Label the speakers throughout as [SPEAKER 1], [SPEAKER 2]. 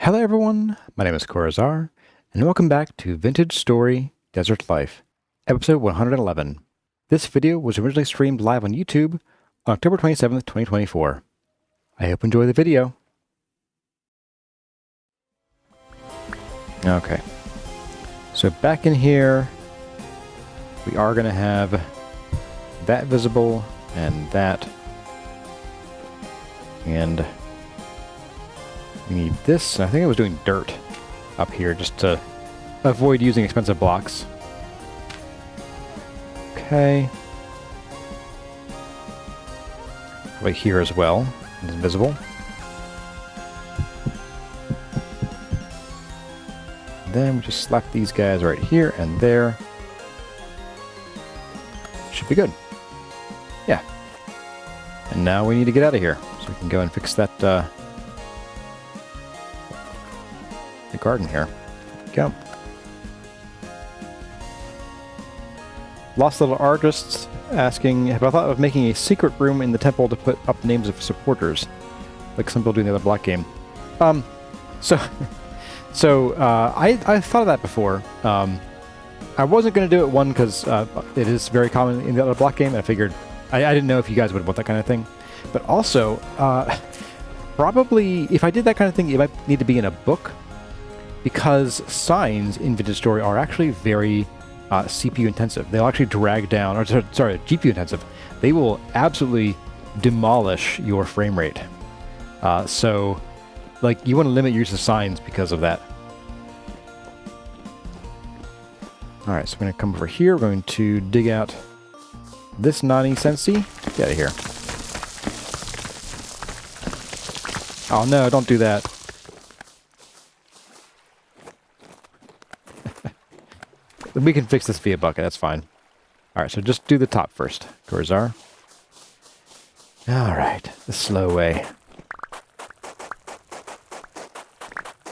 [SPEAKER 1] Hello everyone, my name is Corazar, and welcome back to Vintage Story Desert Life, episode 111. This video was originally streamed live on YouTube on October 27th, 2024. I hope you enjoy the video. Okay, so back in here, we are going to have that visible and that, and we need this. I think I was doing dirt up here just to avoid using expensive blocks. Okay. Right here as well. It's invisible. Then we just slap these guys right here and there. Should be good. Yeah. And now we need to get out of here. So we can go and fix that the garden here. Go. Lost Little Artists asking, have I thought of making a secret room in the temple to put up names of supporters, like some people do in the other block game? I thought of that before. I wasn't going to do it, one, because it is very common in the other block game, and I figured I didn't know if you guys would want that kind of thing. But also, probably if I did that kind of thing, it might need to be in a book, because signs in Vintage Story are actually very CPU intensive. They'll actually drag down, or sorry, GPU intensive. They will absolutely demolish your frame rate. So, like, you want to limit your use of signs because of that. Alright, so we're going to come over here. We're going to dig out this nonsense. Get out of here. Oh no, don't do that. We can fix this via bucket, that's fine. Alright, so just do the top first, Corazar. Alright, the slow way.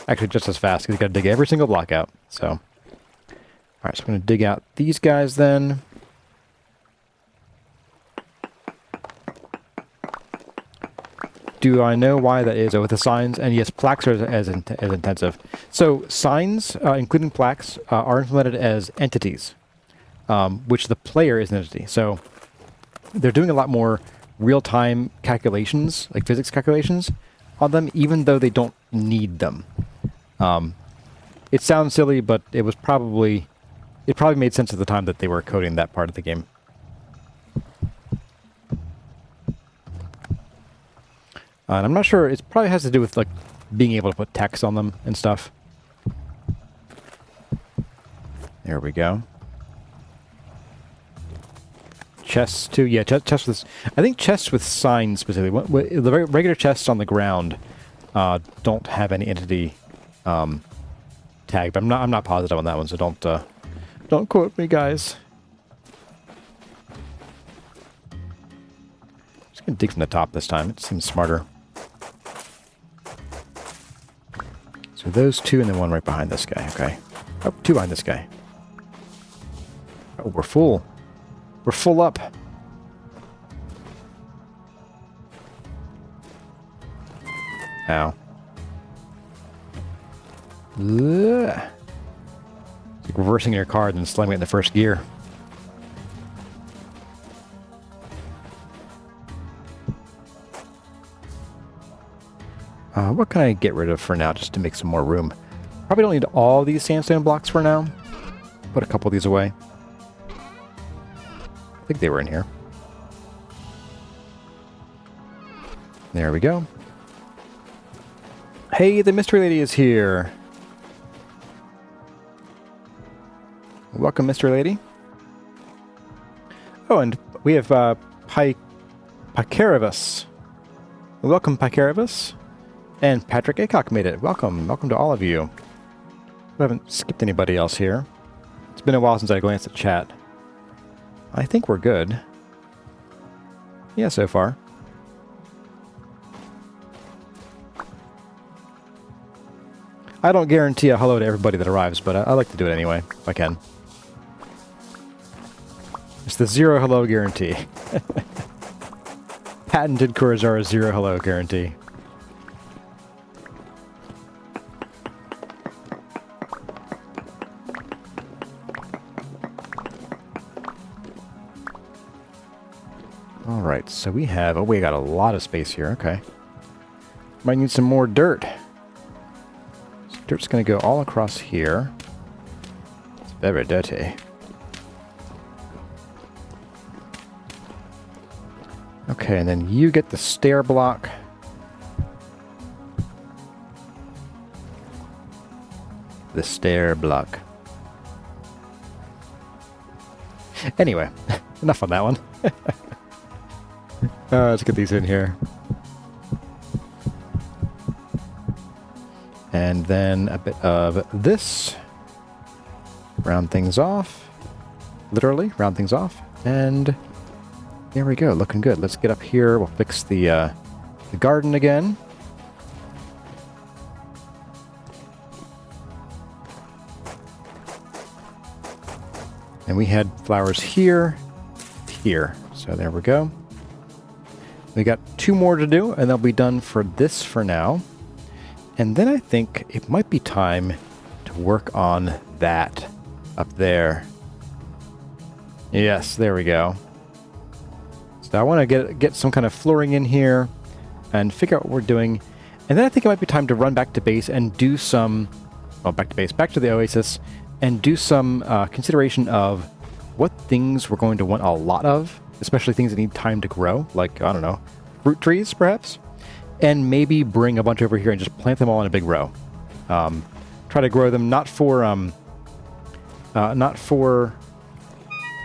[SPEAKER 1] Actually, just as fast, because you gotta dig every single block out, so. Alright, so I'm gonna dig out these guys then. Do I know why that is? Oh, with the signs, and yes, plaques are as intensive. So signs, including plaques, are implemented as entities, which the player is an entity. So they're doing a lot more real-time calculations, like physics calculations, on them, even though they don't need them. It sounds silly, but it probably made sense at the time that they were coding that part of the game. And I'm not sure, it probably has to do with, like, being able to put text on them and stuff. There we go. Chests, too. Yeah, chests with... I think chests with signs, specifically. The regular chests on the ground don't have any entity tag, but I'm not positive on that one, so don't quote me, guys. I'm just gonna dig from the top this time. It seems smarter. So those two, and then one right behind this guy. Okay. Oh, two behind this guy. Oh, we're full. We're full up. Ow. Ugh. It's like reversing your car and then slamming it in the first gear. What can I get rid of for now, just to make some more room? Probably don't need all these sandstone blocks for now. Put a couple of these away. I think they were in here. There we go. Hey, the mystery lady is here. Welcome, mystery lady. Oh, and we have Pycaravus. Welcome, Pycaravus. And Patrick Acock made it. Welcome. Welcome to all of you. We haven't skipped anybody else here. It's been a while since I glanced at chat. I think we're good. Yeah, so far. I don't guarantee a hello to everybody that arrives, but I like to do it anyway, if I can. It's the zero hello guarantee. Patented Corazar zero hello guarantee. All right, so we have... Oh, we got a lot of space here. Okay. Might need some more dirt. So dirt's going to go all across here. It's very dirty. Okay, and then you get the stair block. The stair block. Anyway, enough on that one. Let's get these in here. And then a bit of this. Round things off. Literally, round things off. And there we go, looking good. Let's get up here. We'll fix the garden again. And we had flowers here, here. So there we go. We got 2 more to do, and they'll be done for this for now. And then I think it might be time to work on that up there. Yes, there we go. So I want to get some kind of flooring in here and figure out what we're doing. And then I think it might be time to run back to base and do some... Well, back to base, back to the Oasis, and do some consideration of what things we're going to want a lot of, especially things that need time to grow, like, I don't know, fruit trees, perhaps? And maybe bring a bunch over here and just plant them all in a big row. Try to grow them not for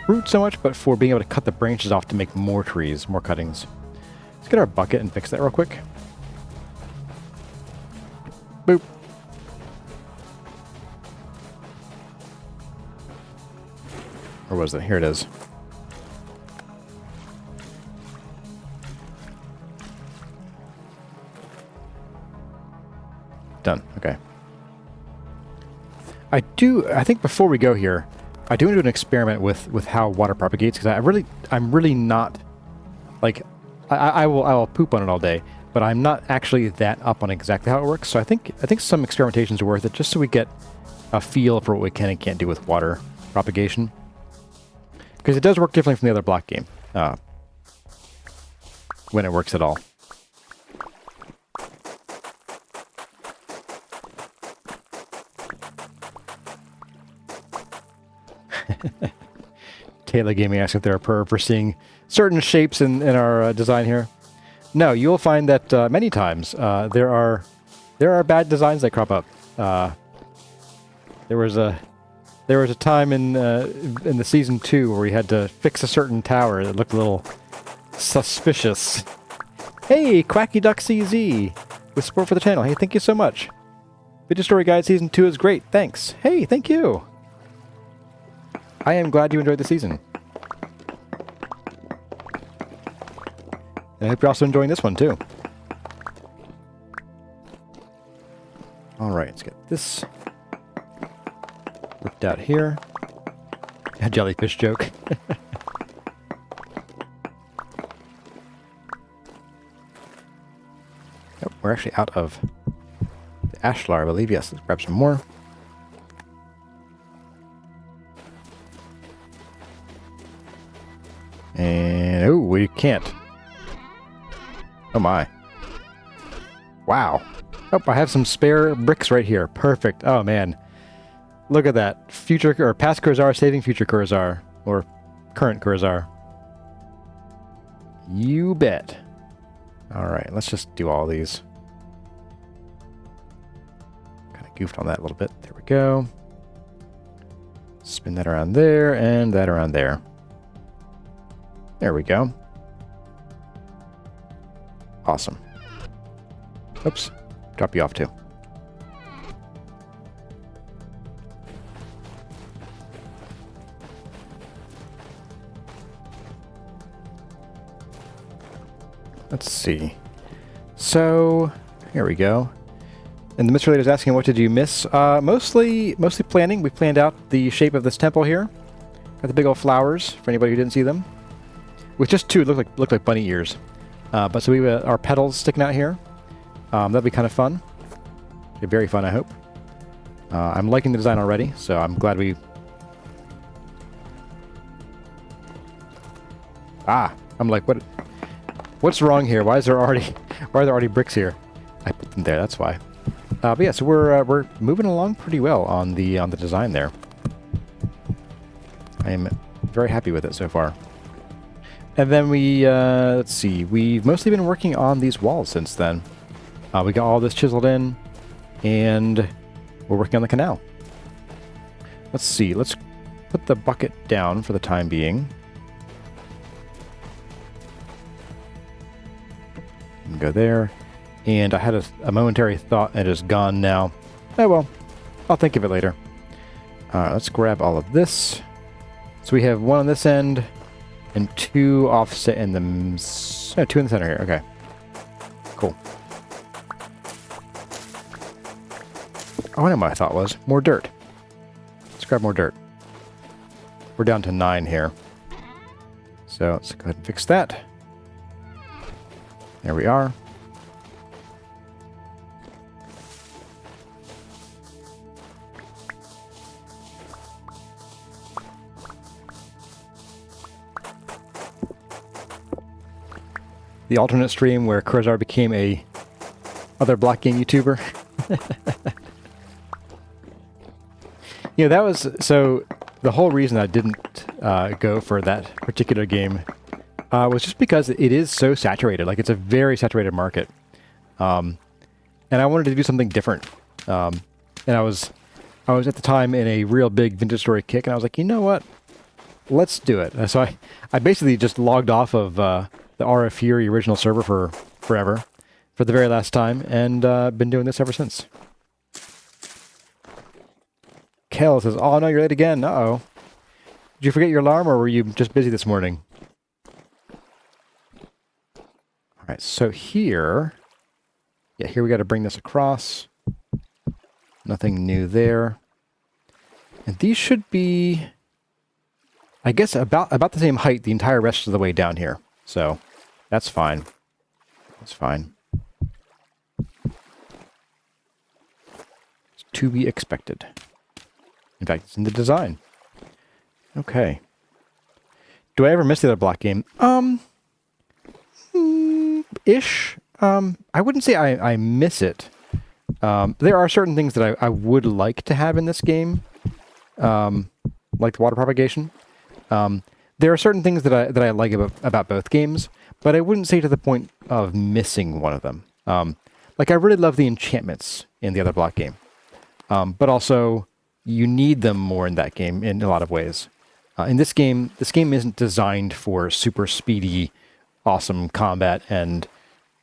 [SPEAKER 1] fruit so much, but for being able to cut the branches off to make more trees, more cuttings. Let's get our bucket and fix that real quick. Boop. Where was it? Here it is. Done. Okay. I think before we go here, I do want to do an experiment with how water propagates, because I'm really not, like, I will poop on it all day, but I'm not actually that up on exactly how it works. So I think some experimentations are worth it, just so we get a feel for what we can and can't do with water propagation, because it does work differently from the other block game when it works at all. Taylor Gaming asks if there are for seeing certain shapes in our design here. No, you'll find that many times there are bad designs that crop up. There was a time in the season 2 where we had to fix a certain tower that looked a little suspicious. Hey, Quacky Duck CZ with support for the channel. Hey, thank you so much. Video Story Guide Season 2 is great. Thanks. Hey, thank you. I am glad you enjoyed the season. And I hope you're also enjoying this one, too. Alright, let's get this whipped out here. A jellyfish joke. Oh, we're actually out of the ashlar, I believe. Yes, let's grab some more. And, oh, we can't. Oh my. Wow. Oh, I have some spare bricks right here. Perfect. Oh man. Look at that. Future, or past Kurzar saving future Kurzar. Or current Kurzar. You bet. Alright, let's just do all these. Kind of goofed on that a little bit. There we go. Spin that around there, and that around there. There we go. Awesome. Oops. Drop you off too. Let's see. So, here we go. And the Mr. Relator is asking, what did you miss? Mostly planning. We planned out the shape of this temple here. Got the big old flowers, for anybody who didn't see them. With just 2, looked like bunny ears. But so we have our petals sticking out here. That'll be kind of fun. Be very fun, I hope. I'm liking the design already, so I'm glad we... Ah! I'm like, what's wrong here? Why are there already bricks here? I put them there, that's why. But yeah, so we're moving along pretty well on the design there. I am very happy with it so far. And then we, let's see, we've mostly been working on these walls since then. We got all this chiseled in, and we're working on the canal. Let's see, let's put the bucket down for the time being. And go there. And I had a momentary thought and it is gone now. Oh well, I'll think of it later. Let's grab all of this. So we have one on this end and two offset in the... No, two in the center here. Okay. Cool. Oh, I know what my thought was. More dirt. Let's grab more dirt. We're down to 9 here. So let's go ahead and fix that. There we are. The alternate stream where Kurzar became a other block game YouTuber. You know, that was... So, the whole reason I didn't go for that particular game was just because it is so saturated. Like, it's a very saturated market. And I wanted to do something different. And I was at the time in a real big vintage story kick, and I was like, you know what? Let's do it. And so I basically just logged off of... the RF Fury original server for forever, for the very last time, and been doing this ever since. Kel says, oh no, you're late again. Uh-oh. Did you forget your alarm, or were you just busy this morning? Alright, so here... Yeah, here we got to bring this across. Nothing new there. And these should be... I guess about the same height the entire rest of the way down here. So... That's fine. That's fine. It's to be expected. In fact, it's in the design. Okay. Do I ever miss the other block game? Ish. I wouldn't say I miss it. There are certain things that I would like to have in this game. Like the water propagation. There are certain things that I like about both games. But I wouldn't say to the point of missing one of them. Like, I really love the enchantments in the other block game. But also, you need them more in that game in a lot of ways. In this game isn't designed for super speedy, awesome combat and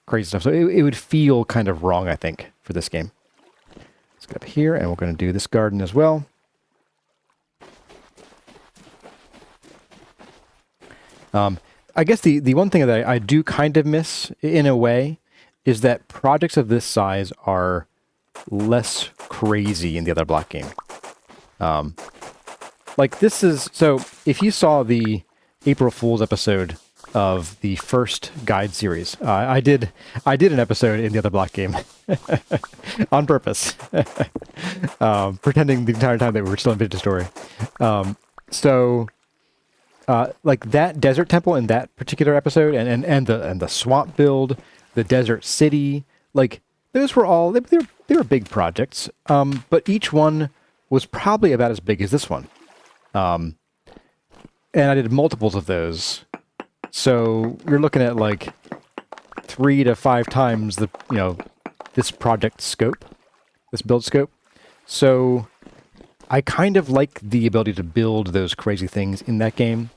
[SPEAKER 1] crazy stuff. So it would feel kind of wrong, I think, for this game. Let's get up here, and we're going to do this garden as well. I guess the one thing that I do kind of miss, in a way, is that projects of this size are less crazy in the other block game. Like, this is... So, if you saw the April Fool's episode of the first guide series, I did an episode in the other block game. On purpose. Pretending the entire time that we were still in Vintage Story. Like that desert temple in that particular episode, and the swamp build, the desert city, like those were all they were big projects. But each one was probably about as big as this one. And I did multiples of those, so you're looking at like 3 to 5 times the this project scope, this build scope. So I kind of like the ability to build those crazy things in that game.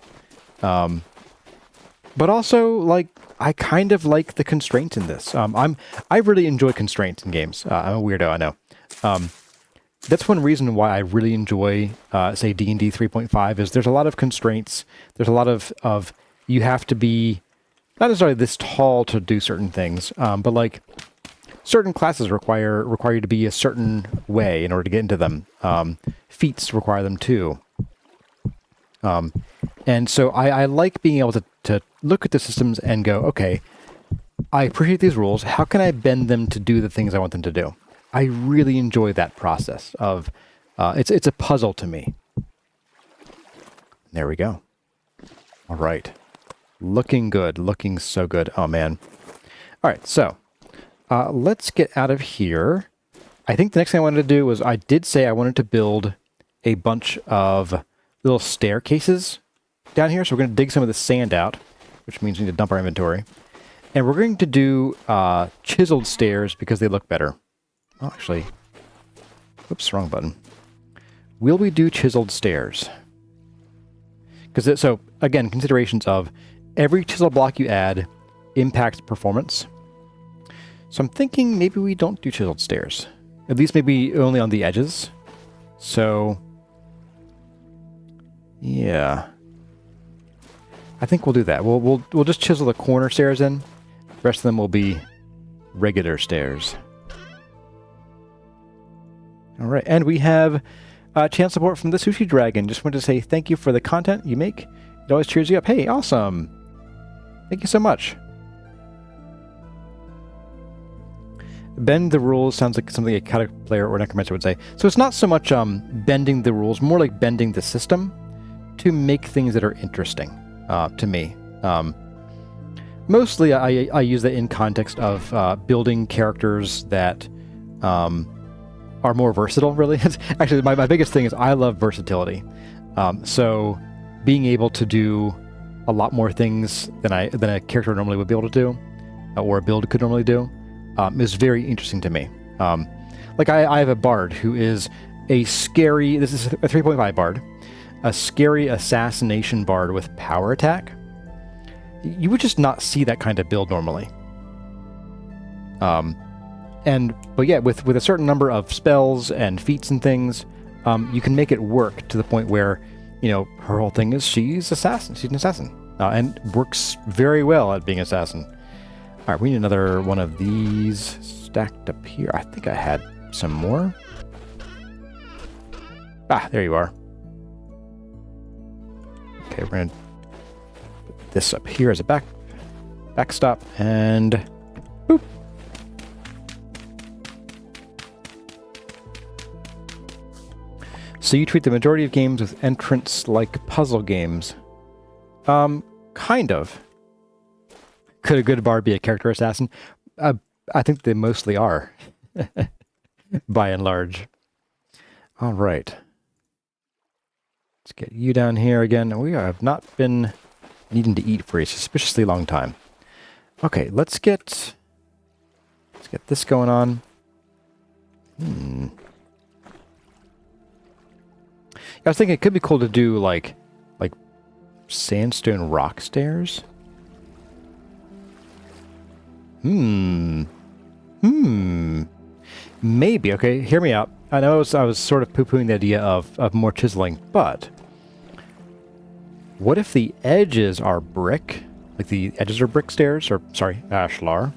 [SPEAKER 1] But also, like, I kind of like the constraints in this. I really enjoy constraints in games. I'm a weirdo, I know. That's one reason why I really enjoy, say, D&D 3.5, is there's a lot of constraints. There's a lot of you have to be not necessarily this tall to do certain things, but like certain classes require you to be a certain way in order to get into them. Feats require them too. And so I like being able to look at the systems and go, okay, I appreciate these rules. How can I bend them to do the things I want them to do? I really enjoy that process of, it's a puzzle to me. There we go. All right. Looking good. Looking so good. Oh, man. All right, so let's get out of here. I think the next thing I wanted to do was I did say I wanted to build a bunch of little staircases down here. So we're going to dig some of the sand out, which means we need to dump our inventory. And we're going to do chiseled stairs because they look better. Oh, actually, whoops, wrong button. Will we do chiseled stairs? Because so, again, considerations of every chisel block you add impacts performance. So I'm thinking maybe we don't do chiseled stairs. At least maybe only on the edges. So, yeah. I think we'll do that. We'll just chisel the corner stairs in. The rest of them will be regular stairs. All right, and we have channel support from the Sushi Dragon. Just wanted to say thank you for the content you make. It always cheers you up. Hey, awesome. Thank you so much. Bend the rules sounds like something a chaotic player or necromancer would say. So it's not so much bending the rules, more like bending the system to make things that are interesting to me. Mostly I use that in context of building characters that are more versatile, really. Actually, my biggest thing is I love versatility. So being able to do a lot more things than a character normally would be able to do, or a build could normally do, is very interesting to me. Like I have a bard who is a scary, this is a 3.5 bard, a scary assassination bard with power attack. You would just not see that kind of build normally. But yeah, with a certain number of spells and feats and things, you can make it work to the point where, you know, her whole thing is she's an assassin, and works very well at being an assassin. All right, we need another one of these stacked up here. I think I had some more. Ah, there you are. Okay, we're gonna put this up here as a backstop, and boop. So you treat the majority of games with entrants like puzzle games. Kind of. Could a good bard be a character assassin? I think they mostly are, by and large. All right. Let's get you down here again. We have not been needing to eat for a suspiciously long time. Okay, let's get this going on. I was thinking it could be cool to do like sandstone rock stairs. Maybe. Okay, hear me out. I know I was sort of poo-pooing the idea of more chiseling, but what if the edges are brick? Like the edges are brick stairs, or sorry, ashlar.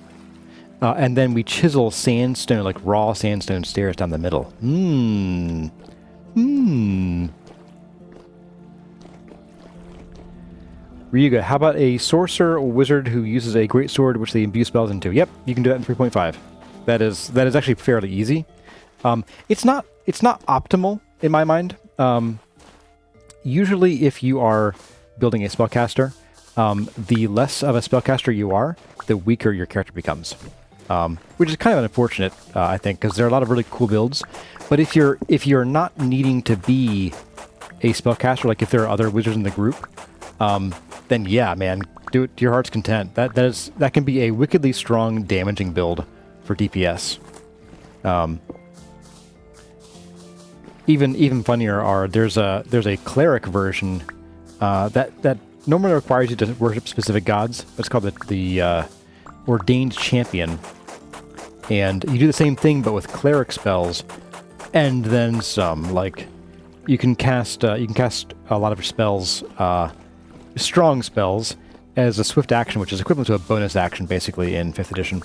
[SPEAKER 1] And then we chisel sandstone, like raw sandstone stairs down the middle. Ryuga, how about a sorcerer or wizard who uses a great sword which they imbue spells into? Yep, you can do that in 3.5. That is actually fairly easy. It's not optimal in my mind. Usually if you are building a spellcaster, the less of a spellcaster you are, the weaker your character becomes. Which is kind of unfortunate, I think, because there are a lot of really cool builds. But if you're not needing to be a spellcaster, like if there are other wizards in the group, then yeah, man, do it to your heart's content. That can be a wickedly strong, damaging build for DPS. Even funnier are there's a cleric version that normally requires you to worship specific gods. It's called the ordained champion, and you do the same thing but with cleric spells, and then some. Like you can cast a lot of your spells. Strong spells as a swift action, which is equivalent to a bonus action, basically, in 5th edition.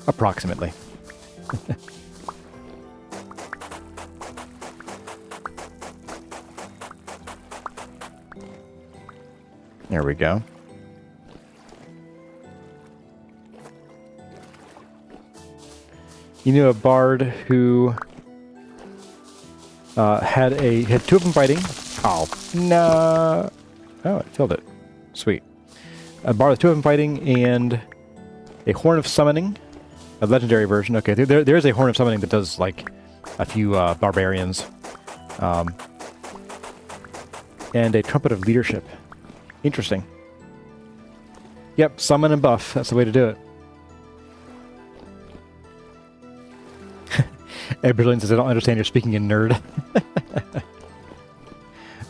[SPEAKER 1] Approximately. There we go. You knew a bard who had two of them fighting. Oh, no. Oh, it killed it. Sweet. A bar with 2 of them fighting, and a Horn of Summoning. A legendary version. Okay, there is a Horn of Summoning that does, like, a few barbarians. And a Trumpet of Leadership. Interesting. Yep, summon and buff. That's the way to do it. Ed Brilliant says, I don't understand you're speaking in nerd.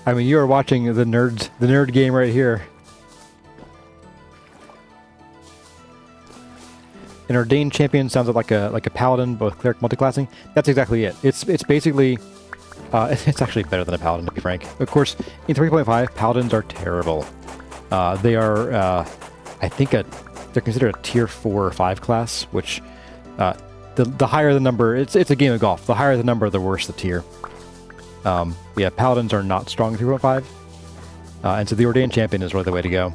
[SPEAKER 1] I mean, you are watching the nerd game right here. An Ordained Champion sounds like a paladin, both cleric multiclassing. That's exactly it. It's basically it's actually better than a paladin, to be frank. Of course, in 3.5, paladins are terrible. They are I think they're considered a tier 4 or 5 class, which the higher the number, it's a game of golf. The higher the number, the worse the tier. Yeah, paladins are not strong in 3.5, and so the Ordained Champion is really the way to go.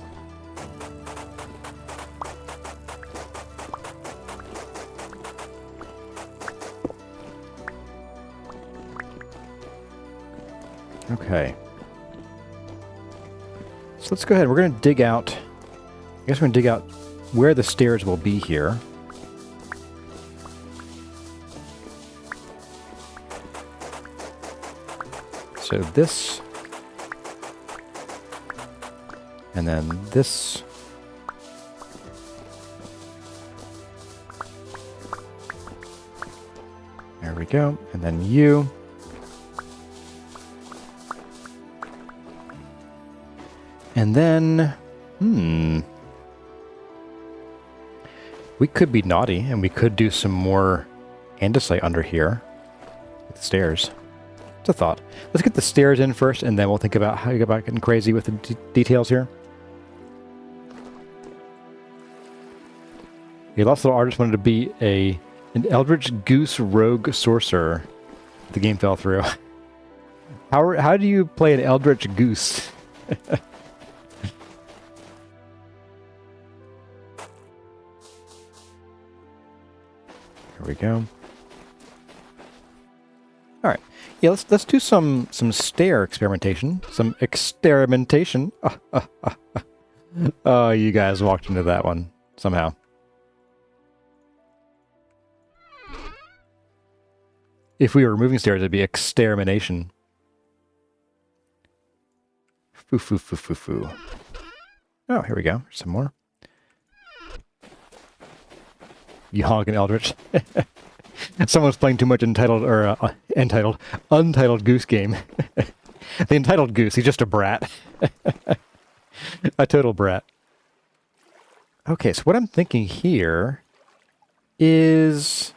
[SPEAKER 1] Okay. So let's go ahead. We're going to dig out... I guess we're going to dig out where the stairs will be here. So this... And then this... There we go. And then you... And then, we could be naughty, and we could do some more andesite under here with the stairs. It's a thought. Let's get the stairs in first, and then we'll think about how you go about getting crazy with the details here. The last little artist wanted to be an Eldritch Goose Rogue Sorcerer. The game fell through. How do you play an Eldritch Goose? There we go. All right. Yeah, let's do some stair experimentation. Some experimentation. Oh, you guys walked into that one somehow. If we were removing stairs, it'd be extermination. Foo foo foo foo foo. Oh, here we go. Some more. You honking Eldritch. Someone's playing too much Untitled Goose Game. The Entitled Goose, he's just a brat. A total brat. Okay, so what I'm thinking here is...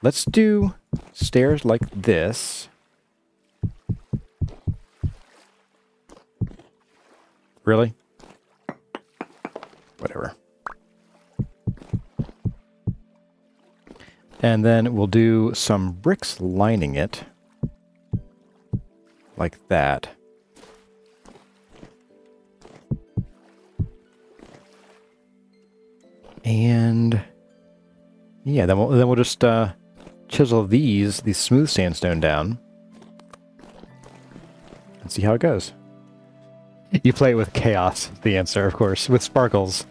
[SPEAKER 1] Let's do stairs like this. Really? Whatever. And then we'll do some bricks lining it. Like that. And... yeah, then we'll just chisel these smooth sandstone down. And see how it goes. You play it with chaos, the answer, of course, with sparkles.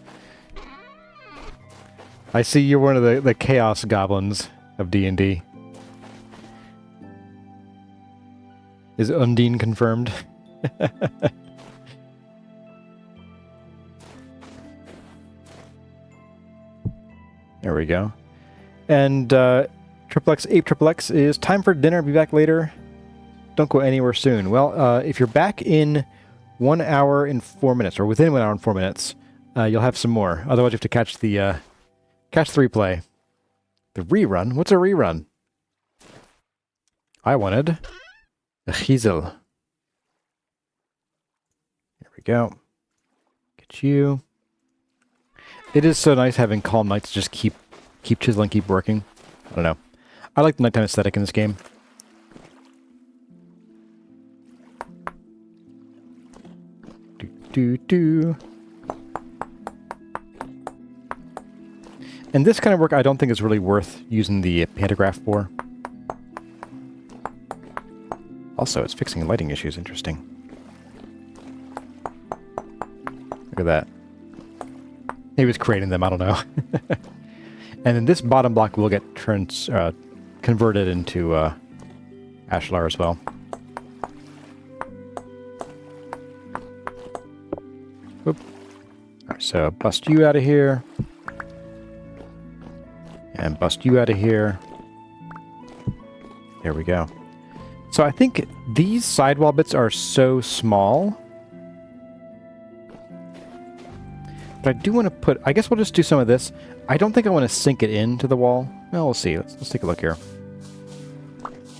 [SPEAKER 1] I see you're one of the chaos goblins of D&D. Is Undine confirmed? There we go. And Ape is time for dinner. Be back later. Don't go anywhere soon. Well, if you're back in 1 hour and 4 minutes, or within 1 hour and 4 minutes, you'll have some more. Otherwise, you have to catch the replay. The rerun? What's a rerun? I wanted a Chiseling. There we go. Get you. It is so nice having calm nights to just keep chiseling, keep working. I don't know. I like the nighttime aesthetic in this game. Do. And this kind of work I don't think is really worth using the pantograph for. Also, it's fixing lighting issues. Interesting. Look at that. Maybe it's creating them, I don't know. And then this bottom block will get converted into ashlar as well. Oop. Alright, so bust you out of here. And bust you out of here. There we go. So I think these sidewall bits are so small. But I do want to put... I guess we'll just do some of this. I don't think I want to sink it into the wall. Well, we'll see. Let's take a look here.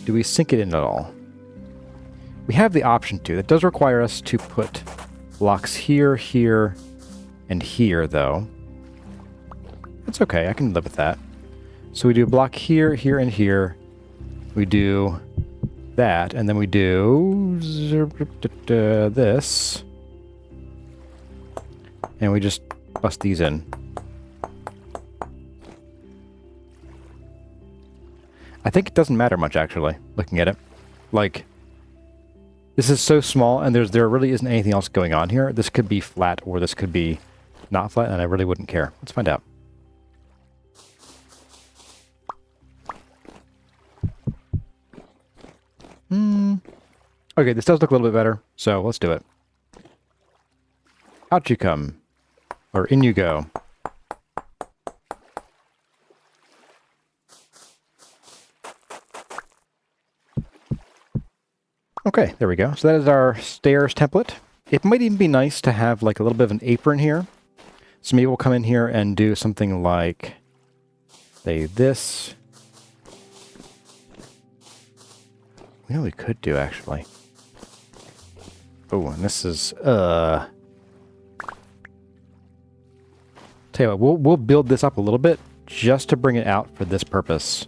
[SPEAKER 1] Do we sink it in at all? We have the option to. That does require us to put blocks here, here, and here, though. That's okay. I can live with that. So we do a block here, here, and here. We do that, and then we do this. And we just bust these in. I think it doesn't matter much, actually, looking at it. Like, this is so small, and there really isn't anything else going on here. This could be flat, or this could be not flat, and I really wouldn't care. Let's find out. Okay, this does look a little bit better, so let's do it. Out you come. Or in you go. Okay, there we go. So that is our stairs template. It might even be nice to have like a little bit of an apron here. So maybe we'll come in here and do something like, say, this. You know what we could do, actually. Oh, and this is, Tell you what, we'll build this up a little bit just to bring it out for this purpose.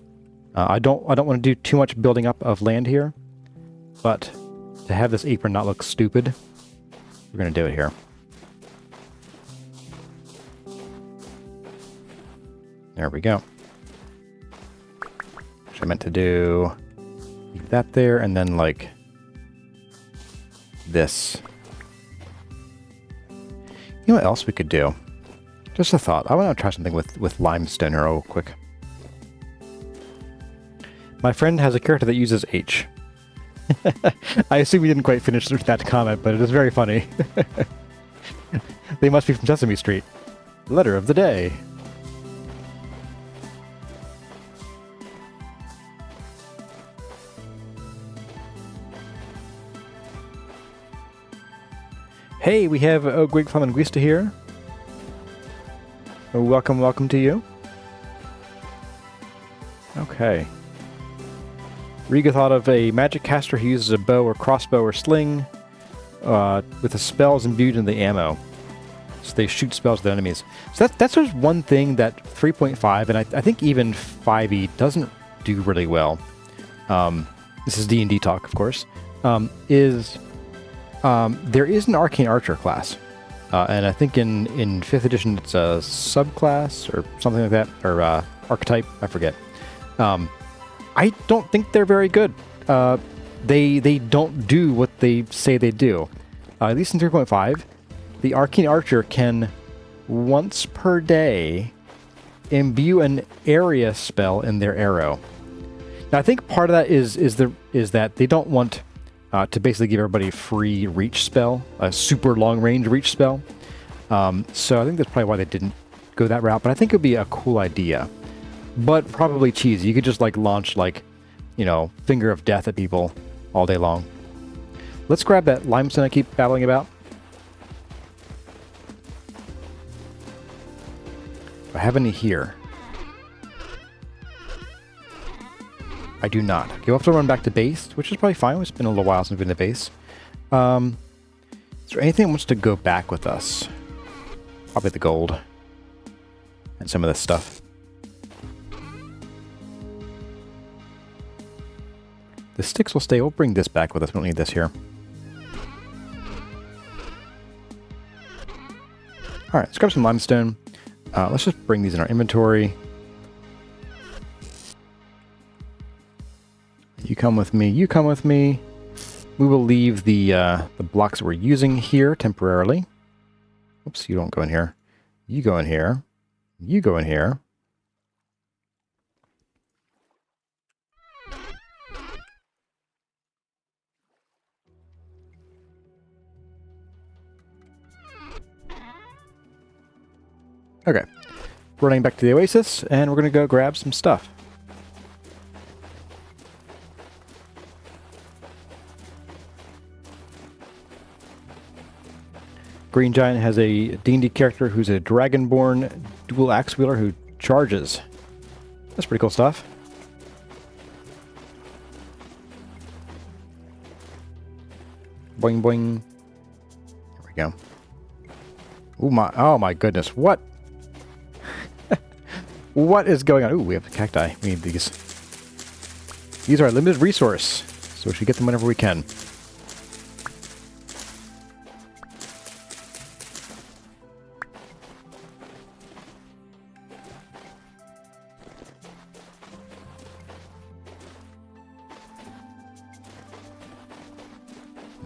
[SPEAKER 1] I don't want to do too much building up of land here, but to have this apron not look stupid, we're going to do it here. There we go. Which I meant to do that there, and then like this. You know what else we could do? Just a thought. I want to try something with limestone here real quick. My friend has a character that uses H. I assume we didn't quite finish that comment, but it is very funny. They must be from Sesame Street. Letter of the day. Hey, we have Ogwig Flamanguista here. Welcome, welcome to you. Okay. Riga thought of a magic caster who uses a bow or crossbow or sling with the spells imbued in the ammo. So they shoot spells at the enemies. So that's just one thing that 3.5, and I think even 5e doesn't do really well. This is D&D talk, of course. There is an Arcane Archer class. And I think in 5th edition it's a subclass or something like that, or archetype, I forget. I don't think they're very good. They don't do what they say they do. At least in 3.5, the Arcane Archer can, once per day, imbue an area spell in their arrow. Now I think part of that is that they don't want to basically give everybody a free reach spell, a super long range reach spell. So I think that's probably why they didn't go that route, but I think it would be a cool idea. But probably cheesy. You could just like launch like, you know, Finger of Death at people all day long. Let's grab that limestone I keep babbling about. Do I have any here? I do not. Okay, we'll have to run back to base, which is probably fine. It's been a little while since we've been to base. Is there anything that wants to go back with us? Probably the gold. And some of this stuff. The sticks will stay. We'll bring this back with us. We don't need this here. Alright, let's grab some limestone. Let's just bring these in our inventory. You come with me. You come with me. We will leave the blocks that we're using here temporarily. Oops, you don't go in here. You go in here. You go in here. Okay. Running back to the oasis, and we're going to go grab some stuff. Green Giant has a D&D character who's a dragonborn dual axe wielder who charges. That's pretty cool stuff. Boing boing. There we go. Oh my goodness, what? What is going on? Ooh, we have the cacti. We need these. These are a limited resource, so we should get them whenever we can.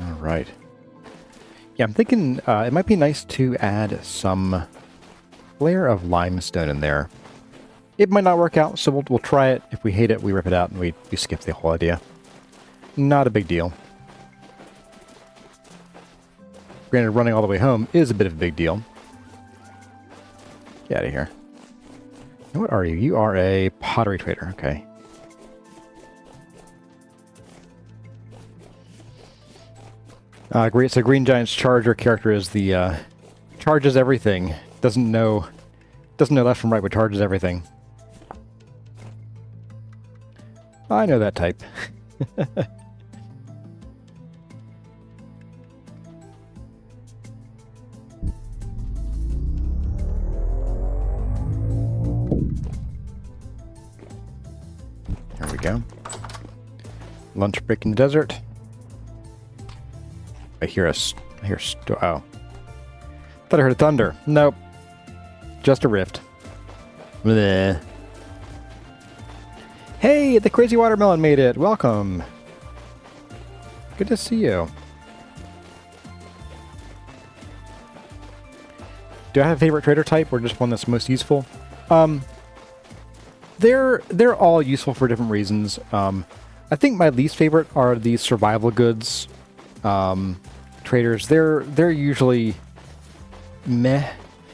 [SPEAKER 1] All right. Yeah, I'm thinking it might be nice to add some layer of limestone in there. It might not work out, so we'll try it. If we hate it, we rip it out and we skip the whole idea. Not a big deal. Granted, running all the way home is a bit of a big deal. Get out of here. What are you? You are a pottery trader. Okay. Great. So Green Giant's charger character is the charges everything. Doesn't know left from right, but charges everything. I know that type. There we go. Lunch break in the desert. I hear oh. Thought I heard a thunder. Nope. Just a rift. Bleh. Hey, the crazy watermelon made it. Welcome. Good to see you. Do I have a favorite trader type or just one that's most useful? They're all useful for different reasons. I think my least favorite are the survival goods traders. They're usually meh.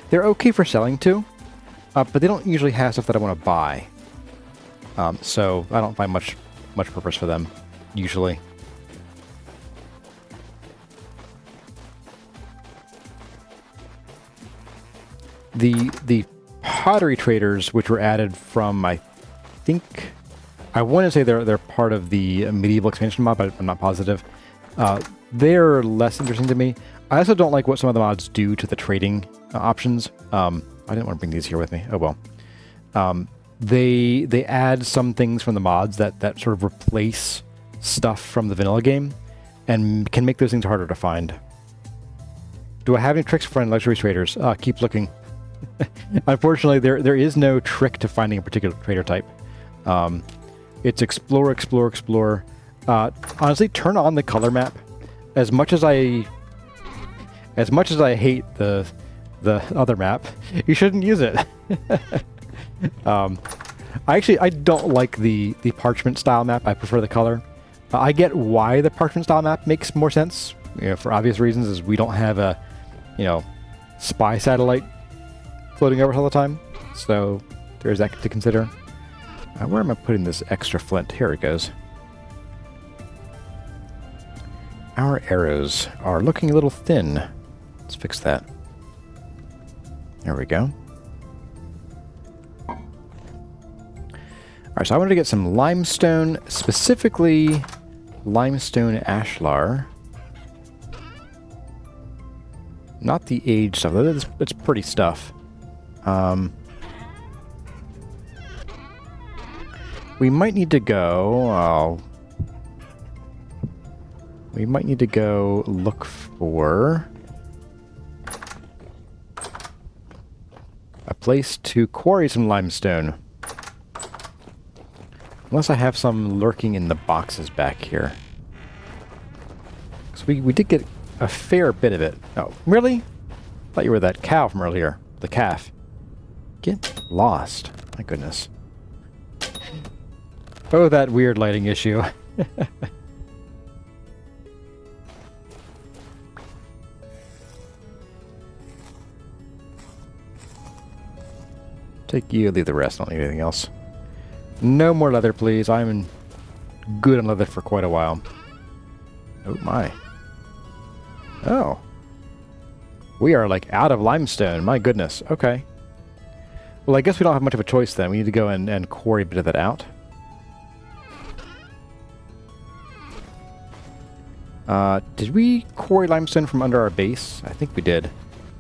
[SPEAKER 1] They're okay for selling too, but they don't usually have stuff that I want to buy. So I don't find much purpose for them, usually. The pottery traders, which were added from, I want to say they're part of the medieval expansion mod, but I'm not positive. They're less interesting to me. I also don't like what some of the mods do to the trading options. I didn't want to bring these here with me. Oh well. They add some things from the mods that sort of replace stuff from the vanilla game and can make those things harder to find. Do I have any tricks for finding luxury traders? Keep looking. Unfortunately, there is no trick to finding a particular trader type. It's explore, explore, explore. Honestly, turn on the color map. As much as I hate the other map, you shouldn't use it. I don't like the parchment style map. I prefer the color. I get why the parchment style map makes more sense, for obvious reasons, as we don't have a, spy satellite floating over us all the time. So there's that to consider. Where am I putting this extra flint? Here it goes. Our arrows are looking a little thin. Let's fix that. There we go. Alright, so I wanted to get some limestone, specifically limestone ashlar. Not the age stuff. That's pretty stuff. We might need to go... we might need to go look for a place to quarry some limestone. Unless I have some lurking in the boxes back here. So we did get a fair bit of it. Oh, really? Thought you were that cow from earlier. The calf. Get lost. My goodness. Oh, that weird lighting issue. Take you, leave the rest. I don't need anything else. No more leather, please. I'm good on leather for quite a while. Oh, my. Oh. We are, like, out of limestone. My goodness. Okay. Well, I guess we don't have much of a choice then. We need to go and quarry a bit of that out. Did we quarry limestone from under our base? I think we did.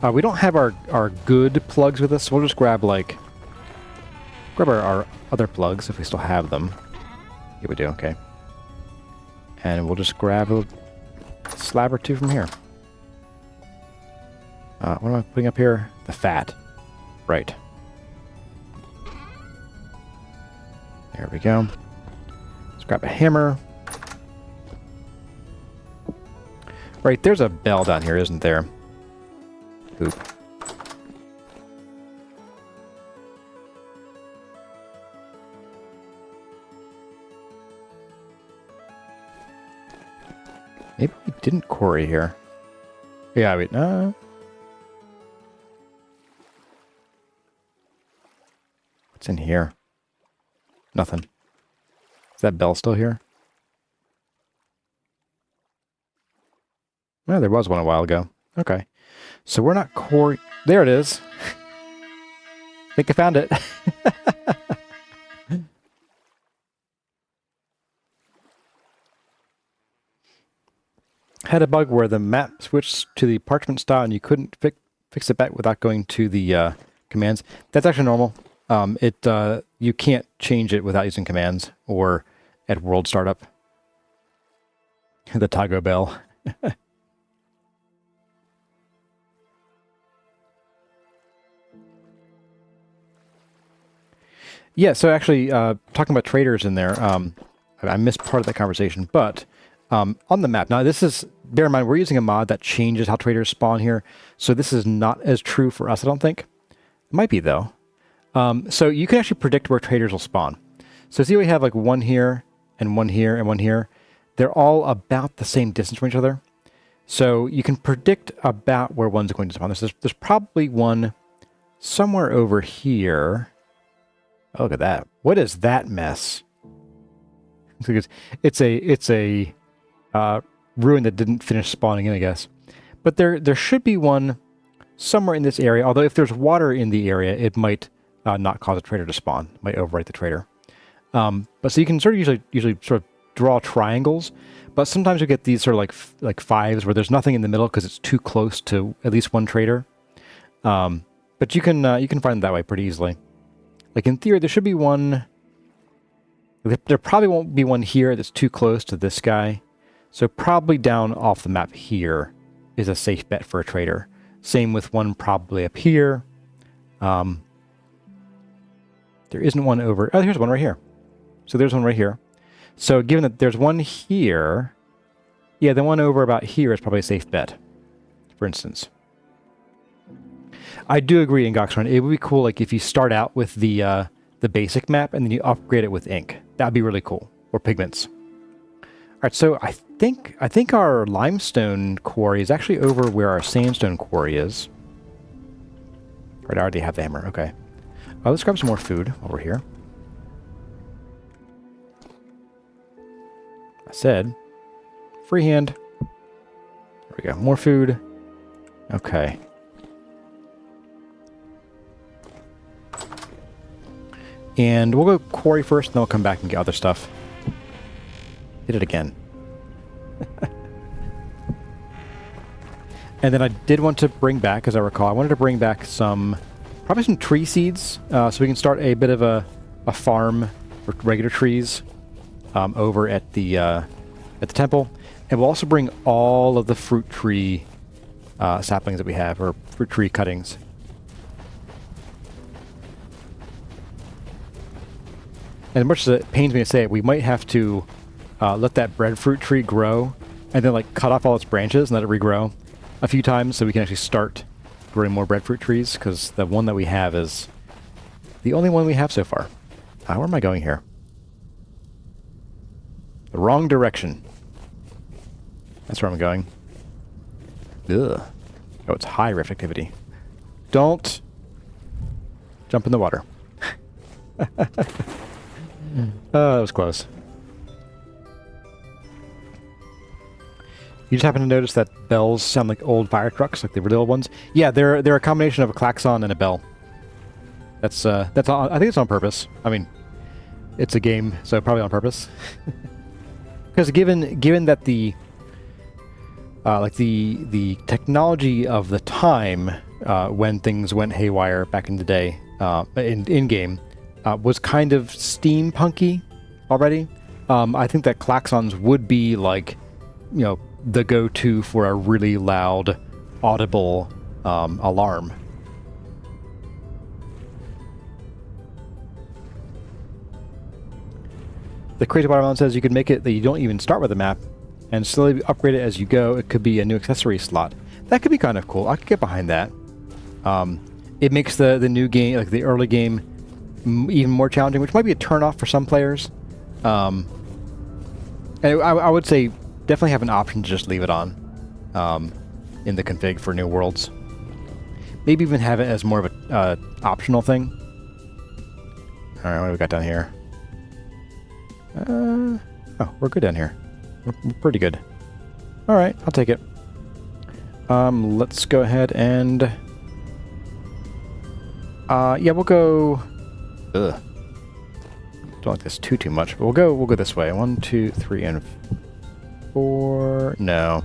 [SPEAKER 1] We don't have our good plugs with us, so we'll just grab, like... Grab our other plugs, if we still have them. Yeah, we do, okay. And we'll just grab a slab or two from here. What am I putting up here? The fat. Right. There we go. Let's grab a hammer. Right, there's a bell down here, isn't there? Oop. Maybe we didn't quarry here. Yeah, wait, no. What's in here? Nothing. Is that bell still here? No, there was one a while ago. Okay. So we're not quarry... There it is. I think I found it. Had a bug where the map switched to the parchment style and you couldn't fix it back without going to the commands. That's actually normal. You can't change it without using commands or at world startup. The Taco Bell. Yeah, so actually, talking about traders in there, I missed part of that conversation, but on the map, now this is, bear in mind, we're using a mod that changes how traders spawn here, so this is not as true for us, I don't think. It might be, though. So you can actually predict where traders will spawn. So see, we have like one here, and one here, and one here. They're all about the same distance from each other. So you can predict about where one's going to spawn. There's probably one somewhere over here. Oh, look at that. What is that mess? It's a ruin that didn't finish spawning in, I guess. But there should be one somewhere in this area, although if there's water in the area, it might not cause a trader to spawn. It might overwrite the trader. But so you can sort of usually sort of draw triangles, but sometimes you get these sort of like fives where there's nothing in the middle because it's too close to at least one trader. But you can find it that way pretty easily. Like in theory, there should be one. There probably won't be one here that's too close to this guy. So probably down off the map here is a safe bet for a trader. Same with one probably up here. There isn't one over... Oh, here's one right here. So there's one right here. So given that there's one here... Yeah, the one over about here is probably a safe bet, for instance. I do agree in Goxrun. It would be cool like if you start out with the basic map and then you upgrade it with ink. That'd be really cool. Or pigments. Alright, so I think our limestone quarry is actually over where our sandstone quarry is. Alright, I already have the hammer. Okay. Let's grab some more food while we're here. I said, freehand. There we go. More food. Okay. And we'll go quarry first, and then we'll come back and get other stuff. Hit it again. And then I did want to bring back, as I recall, I wanted to bring back probably some tree seeds, so we can start a bit of a farm for regular trees over at the temple. And we'll also bring all of the fruit tree saplings that we have, or fruit tree cuttings. And as much as it pains me to say it, we might have to let that breadfruit tree grow and then like cut off all its branches and let it regrow a few times so we can actually start growing more breadfruit trees, because the one that we have is the only one we have so far. Where am I going here? The wrong direction. That's where I'm going. Ugh. Oh, it's high rift activity. Don't jump in the water. Oh, that was close. You just happen to notice that bells sound like old fire trucks, like the really old ones? Yeah, they're a combination of a klaxon and a bell. That's all, I think it's on purpose. I mean, it's a game, so probably on purpose. Because given that the the technology of the time when things went haywire back in the day in game was kind of steampunky already. I think that klaxons would be like, you know, the go-to for a really loud, audible alarm. The Crazy Watermelon says you could make it that you don't even start with a map and slowly upgrade it as you go. It could be a new accessory slot. That could be kind of cool. I could get behind that. It makes the new game, like the early game, even more challenging, which might be a turn-off for some players. And I would say definitely have an option to just leave it on in the config for new worlds. Maybe even have it as more of a optional thing. All right, what do we got down here? Oh, we're good down here. We're pretty good. All right, I'll take it. Let's go ahead and yeah, we'll go. Ugh. Don't like this too much, but we'll go this way. 1, 2, 3, and 4. No.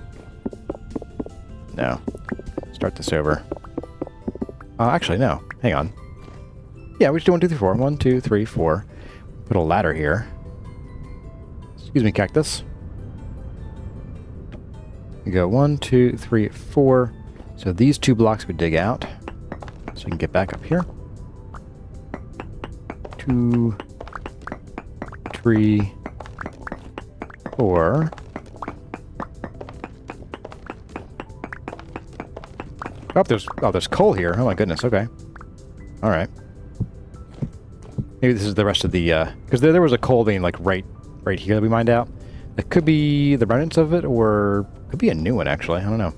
[SPEAKER 1] Start this over. Actually, no. Hang on. Yeah, we just do 1, 2, 3, 4. 1, 2, 3, 4. Put a ladder here. Excuse me, cactus. We go 1, 2, 3, 4. So these 2 blocks we dig out. So we can get back up here. 2, 3, 4. Oh, there's coal here. Oh my goodness. Okay. All right. Maybe this is the rest of the because there was a coal vein like right here that we mined out. That could be the remnants of it, or could be a new one actually. I don't know.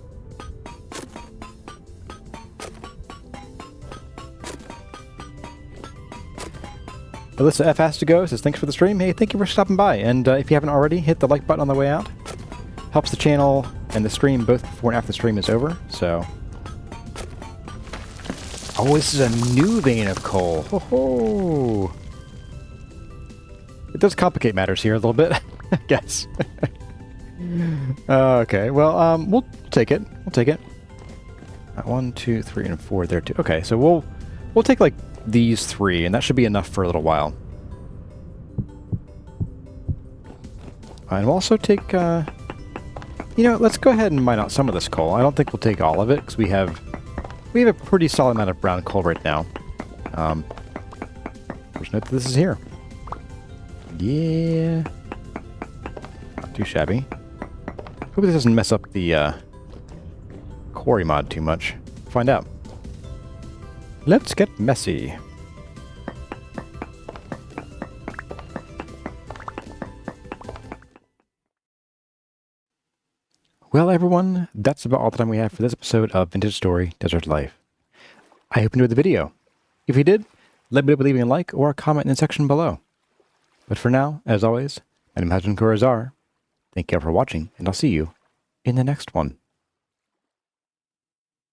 [SPEAKER 1] Alyssa F has to go. Says thanks for the stream. Hey, thank you for stopping by. And if you haven't already, hit the like button on the way out. Helps the channel and the stream both before and after the stream is over. So. Oh, this is a new vein of coal. Ho ho! It does complicate matters here a little bit, I guess. Okay, well, we'll take it. We'll take it. 1, 2, 3, and 4 there too. Okay, so we'll take like these 3, and that should be enough for a little while. And we'll also take, you know, let's go ahead and mine out some of this coal. I don't think we'll take all of it because we have a pretty solid amount of brown coal right now. Just note that this is here. Yeah. Not too shabby. Hope this doesn't mess up the quarry mod too much. Find out. Let's get messy. Well, everyone, that's about all the time we have for this episode of Vintage Story Desert Life. I hope you enjoyed the video. If you did, let me know by leaving a like or a comment in the section below. But for now, as always, I'm Imagine Kurazar. Thank you all for watching, and I'll see you in the next one.